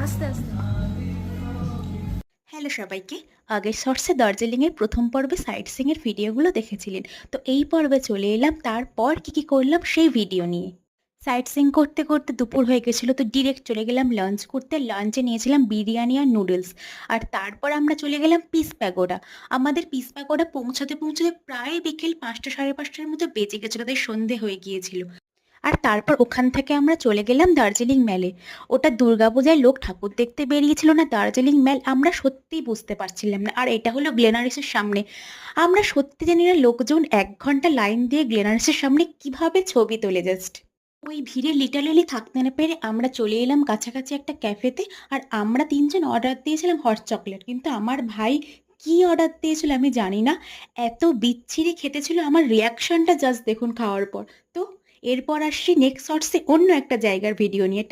আস্তে আস্তে। হ্যালো সবাইকে। আগের শর্টসে দার্জিলিংয়ের প্রথম পর্বে সাইট সিইংয়ের ভিডিওগুলো দেখেছিলেন। তো এই পর্বে চলে এলাম তারপর কি করলাম সেই ভিডিও নিয়ে। সাইট সিইং করতে করতে দুপুর হয়ে গেছিলো, তো ডিরেক্ট চলে গেলাম লাঞ্চ করতে। লাঞ্চে নিয়েছিলাম বিরিয়ানি আর নুডলস। আর তারপর আমরা চলে গেলাম পিস প্যাগোডা। আমাদের পিস প্যাগোডা পৌঁছাতে পৌঁছাতে প্রায় বিকেল 5টা সাড়ে 5টার মতো বেজে গেছিলো, তাই সন্ধে হয়ে গিয়েছিল। আর তারপর ওখান থেকে আমরা চলে গেলাম দার্জিলিং মেলে। ওটা দুর্গাপূজায় লোক ঠাকুর দেখতে বেরিয়েছিল না দার্জিলিং মেল, আমরা সত্যিই বুঝতে পারছিলাম না। আর এটা হলো গ্লেনারিসের সামনে। আমরা সত্যি জানি না লোকজন 1 ঘন্টা লাইন দিয়ে গ্লেনারিসের সামনে কিভাবে ছবি তোলে জাস্ট। ওই ভিড়ে লিটারেলি থাকতে না পেরে আমরা চলে এলাম কাছাকাছি একটা ক্যাফেতে। আর আমরা 3জন অর্ডার দিয়েছিলাম হট চকলেট, কিন্তু আমার ভাই কি অর্ডার দিয়েছিল আমি জানি না, এত বিচ্ছিরি খেতে ছিল। আমার রিয়াকশনটা জাস্ট দেখুন খাওয়ার পর। তো এরপর আসছি নেক্সট শর্টসে অন্য একটা জায়গার ভিডিও নিয়ে।